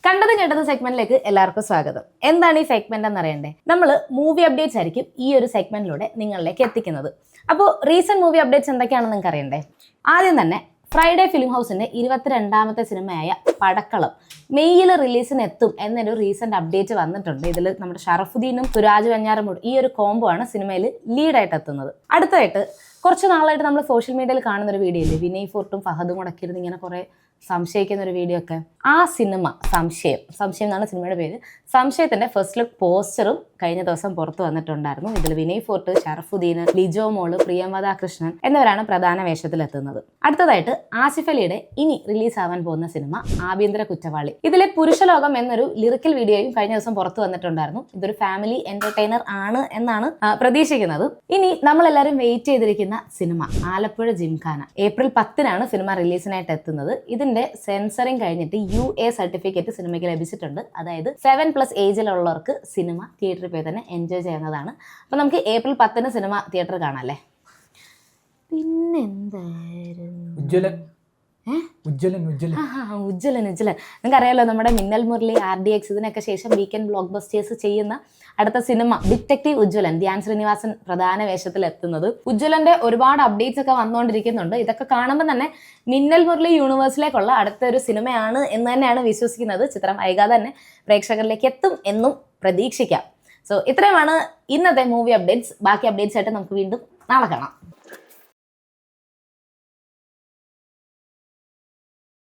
കണ്ടതും കേട്ടതും സെഗ്മെന്റിലേക്ക് എല്ലാവർക്കും സ്വാഗതം. എന്താണ് ഈ സെഗ്മെന്റ് എന്നറിയണ്ടേ? നമ്മൾ മൂവി അപ്ഡേറ്റ്സ് ആയിരിക്കും ഈ ഒരു സെഗ്മെന്റിലൂടെ നിങ്ങളിലേക്ക് എത്തിക്കുന്നത്. അപ്പോൾ റീസെന്റ് മൂവി അപ്ഡേറ്റ്സ് എന്തൊക്കെയാണെന്ന് നിങ്ങൾക്ക് അറിയണ്ടേ? ആദ്യം തന്നെ ഫ്രൈഡേ ഫിലിം ഹൗസിന്റെ 22ാമത്തെ സിനിമയായ പടക്കളം മെയ്യിൽ റിലീസിന് എത്തും എന്നൊരു റീസെന്റ് അപ്ഡേറ്റ് വന്നിട്ടുണ്ട്. ഇതിൽ നമ്മുടെ ഷറഫുദ്ദീനും സുരാജ് വെഞ്ഞാറമൂടും ഈ ഒരു കോംബോ ആണ് സിനിമയിൽ ലീഡായിട്ട് എത്തുന്നത്. അടുത്തതായിട്ട് കുറച്ച് നാളായിട്ട് നമ്മൾ സോഷ്യൽ മീഡിയയിൽ കാണുന്ന ഒരു വീഡിയോ ഇല്ലേ, വിനയ് ഫോർട്ടും ഫഹദും മുടക്കിയിരുന്ന് ഇങ്ങനെ കുറെ സംശയിക്കുന്ന ഒരു വീഡിയോ ഒക്കെ. ആ സിനിമ സംശയം എന്നാണ് സിനിമയുടെ പേര്. സംശയത്തിന്റെ ഫസ്റ്റ് ലുക്ക് പോസ്റ്ററും കഴിഞ്ഞ ദിവസം പുറത്തു വന്നിട്ടുണ്ടായിരുന്നു. ഇതിൽ വിനയ് ഫോർട്ട്, ഷറഫുദ്ദീൻ, ലിജോ മോള്, പ്രിയമത കൃഷ്ണൻ എന്നിവരാണ് പ്രധാന വേഷത്തിലെത്തുന്നത്. അടുത്തതായിട്ട് ആസിഫ് അലിയുടെ ഇനി റിലീസ് ആവാൻ പോകുന്ന സിനിമ ആഭ്യന്തര കുറ്റവാളി. ഇതിലെ പുരുഷലോകം എന്നൊരു ലിറിക്കൽ വീഡിയോയും കഴിഞ്ഞ ദിവസം പുറത്തു വന്നിട്ടുണ്ടായിരുന്നു. ഇതൊരു ഫാമിലി എന്റർടൈനർ ആണ് എന്നാണ് പ്രതീക്ഷിക്കുന്നത്. ഇനി നമ്മളെല്ലാവരും വെയിറ്റ് ചെയ്തിരിക്കുന്ന സിനിമ ആലപ്പുഴ ജിംഖാന. ഏപ്രിൽ 10-നാണ് സിനിമ റിലീസിനായിട്ട് എത്തുന്നത്. ഇതിന്റെ സെൻസറിങ് കഴിഞ്ഞിട്ട് UA സർട്ടിഫിക്കറ്റ് സിനിമയ്ക്ക് ലഭിച്ചിട്ടുണ്ട്. അതായത് 7+ ഏജിലുള്ളവർക്ക് സിനിമ തിയേറ്ററിൽ പോയി തന്നെ എൻജോയ് ചെയ്യുന്നതാണ്. അപ്പോൾ നമുക്ക് ഏപ്രിൽ 10-ന് സിനിമ തിയേറ്ററിൽ കാണാം അല്ലേ? പിന്നെന്തായിരുന്നു ഉജ്ജ്വലൻ. നിങ്ങൾക്കറിയാലോ, നമ്മുടെ മിന്നൽ മുരളി, RDX ഇതിനൊക്കെ ശേഷം വീക്കെൻഡ് ബ്ലോക്ക് ബസ്റ്റേഴ്സ് ചെയ്യുന്ന അടുത്ത സിനിമ ഡിറ്റക്റ്റീവ് ഉജ്ജ്വലൻ. ധ്യാൻ ശ്രീനിവാസൻ പ്രധാന വേഷത്തിൽ എത്തുന്നത്. ഉജ്ജ്വലന്റെ ഒരുപാട് അപ്ഡേറ്റ്സ് ഒക്കെ വന്നുകൊണ്ടിരിക്കുന്നുണ്ട്. ഇതൊക്കെ കാണുമ്പോൾ തന്നെ മിന്നൽ മുരളി യൂണിവേഴ്സിലേക്കുള്ള അടുത്തൊരു സിനിമയാണ് എന്ന് തന്നെയാണ് വിശ്വസിക്കുന്നത്. ചിത്രം വൈകാതെ തന്നെ പ്രേക്ഷകരിലേക്ക് എത്തും എന്നും പ്രതീക്ഷിക്കാം. സോ ഇത്രയുമാണ് ഇന്നത്തെ മൂവി അപ്ഡേറ്റ്സ്. ബാക്കി അപ്ഡേറ്റ്സ് ആയിട്ട് നമുക്ക് വീണ്ടും നാളെ കാണാം.